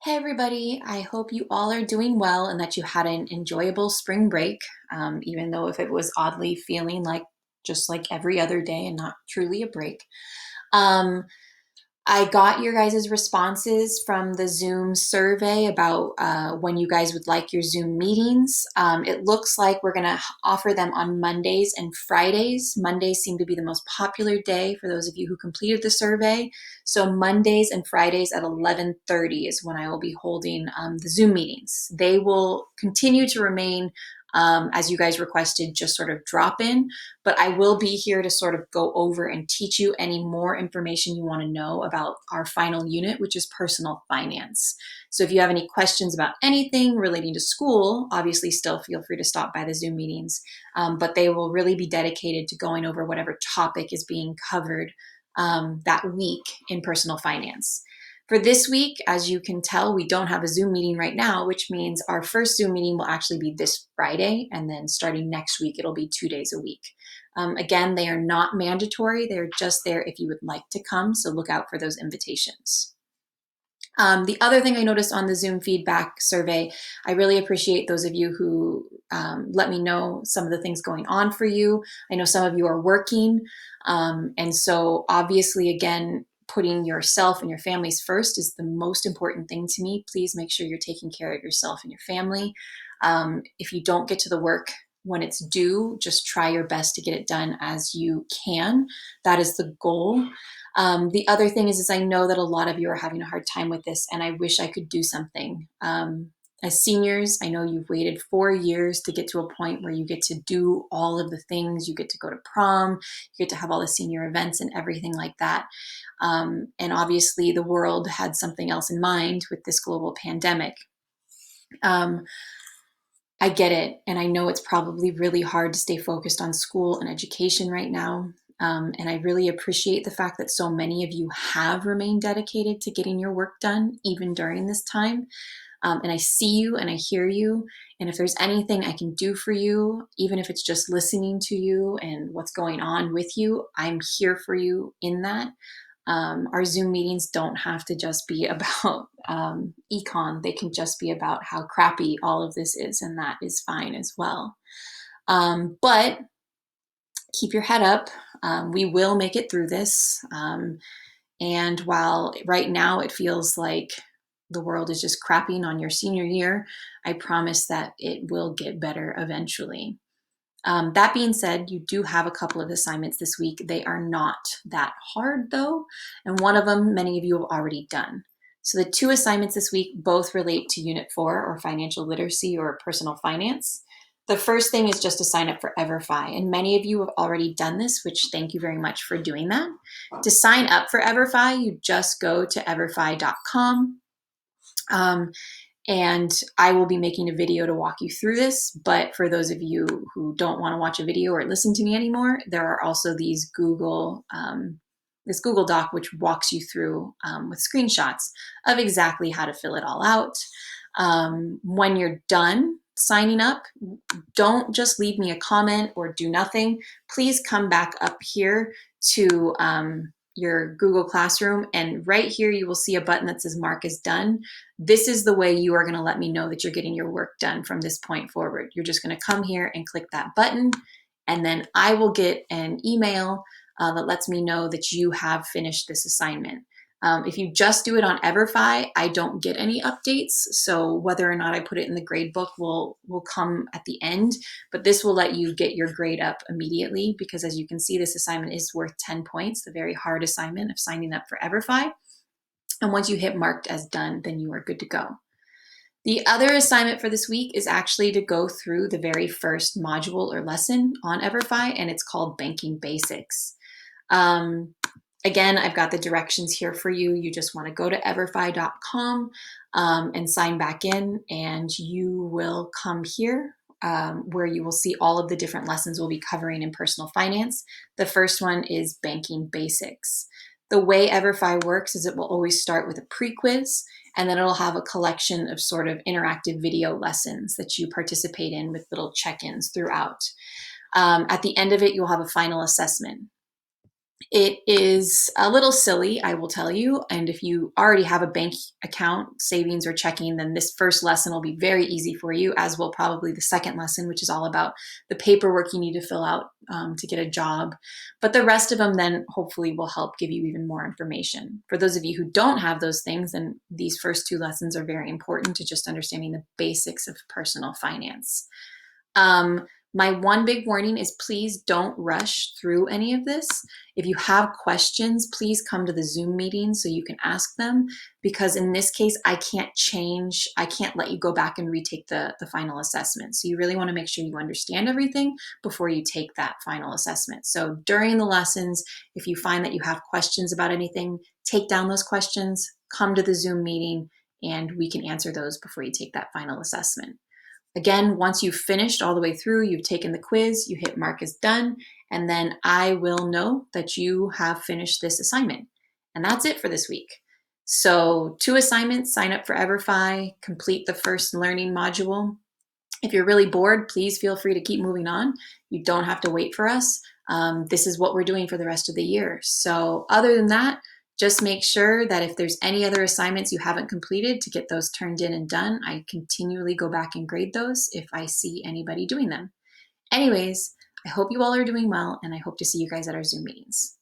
Hey everybody, I hope you all are doing well and that you had an enjoyable spring break, even though if it was oddly feeling like just like every other day and not truly a break. Um, I got your guys' responses from the Zoom survey about when you guys would like your Zoom meetings. It looks like we're going to offer them on Mondays and Fridays. Mondays seem to be the most popular day for those of you who completed the survey. So Mondays and Fridays at 11:30 is when I will be holding the Zoom meetings. They will continue to remain, as you guys requested, just sort of drop in, but I will be here to sort of go over and teach you any more information you want to know about our final unit, which is personal finance. So if you have any questions about anything relating to school, obviously still feel free to stop by the Zoom meetings, but they will really be dedicated to going over whatever topic is being covered that week in personal finance. For this week, as you can tell, we don't have a Zoom meeting right now, which means our first Zoom meeting will actually be this Friday, and then starting next week, it'll be 2 days a week. Again, they are not mandatory. They're just there if you would like to come, so look out for those invitations. The other thing I noticed on the Zoom feedback survey, I really appreciate those of you who let me know some of the things going on for you. I know some of you are working, and so obviously, again, putting yourself and your families first is the most important thing to me. Please make sure you're taking care of yourself and your family. If you don't get to the work when it's due, just try your best to get it done as you can. That is the goal. The other thing is I know that a lot of you are having a hard time with this, and I wish I could do something. As seniors, I know you've waited 4 years to get to a point where you get to do all of the things. You get to go to prom, you get to have all the senior events and everything like that. And obviously, the world had something else in mind with this global pandemic. I get it, and I know it's probably really hard to stay focused on school and education right now. And I really appreciate the fact that so many of you have remained dedicated to getting your work done, even during this time. And I see you and I hear you. And if there's anything I can do for you, even if it's just listening to you and what's going on with you, I'm here for you in that. Our Zoom meetings don't have to just be about econ. They can just be about how crappy all of this is, and that is fine as well. But keep your head up. We will make it through this. And while right now it feels like the world is just crapping on your senior year, I promise that it will get better eventually. That being said, you do have a couple of assignments this week. They are not that hard though, and one of them many of you have already done. So the two assignments this week both relate to Unit 4, or financial literacy or personal finance. The first thing is just to sign up for EverFi, and many of you have already done this, which thank you very much for doing that. To sign up for EverFi, you just go to everfi.com. And I will be making a video to walk you through this. But for those of you who don't want to watch a video or listen to me anymore, there are also these this Google Doc, which walks you through with screenshots of exactly how to fill it all out. When you're done signing up, don't just leave me a comment or do nothing. Please come back up here to your Google Classroom, and right here you will see a button that says mark as done. This is the way you are going to let me know that you're getting your work done from this point forward. You're just going to come here and click that button, and then I will get an email that lets me know that you have finished this assignment. If you just do it on EverFi, I don't get any updates. So whether or not I put it in the grade book will come at the end, but this will let you get your grade up immediately, because as you can see, this assignment is worth 10 points, the very hard assignment of signing up for EverFi. And once you hit marked as done, then you are good to go. The other assignment for this week is actually to go through the very first module or lesson on EverFi, and it's called Banking Basics. Again, I've got the directions here for you. You just want to go to everfi.com and sign back in, and you will come here where you will see all of the different lessons we'll be covering in personal finance. The first one is Banking Basics. The way EverFi works is it will always start with a pre-quiz, and then it'll have a collection of sort of interactive video lessons that you participate in with little check-ins throughout. At the end of it, you'll have a final assessment. It is a little silly, I will tell you. And if you already have a bank account, savings, or checking, then this first lesson will be very easy for you, as will probably the second lesson, which is all about the paperwork you need to fill out to get a job. But the rest of them then hopefully will help give you even more information. For those of you who don't have those things, then these first two lessons are very important to just understanding the basics of personal finance. Um, my one big warning is please don't rush through any of this. If you have questions, please come to the Zoom meeting so you can ask them, because in this case, I can't let you go back and retake the final assessment. So you really want to make sure you understand everything before you take that final assessment. So during the lessons, if you find that you have questions about anything, take down those questions, come to the Zoom meeting, and we can answer those before you take that final assessment. Again, once you've finished all the way through, you've taken the quiz, you hit mark as done, and then I will know that you have finished this assignment. And that's it for this week. So 2 assignments, sign up for EverFi, complete the first learning module. If you're really bored, please feel free to keep moving on. You don't have to wait for us. This is what we're doing for the rest of the year. So other than that, just make sure that if there's any other assignments you haven't completed, to get those turned in and done. I continually go back and grade those if I see anybody doing them. Anyways, I hope you all are doing well, and I hope to see you guys at our Zoom meetings.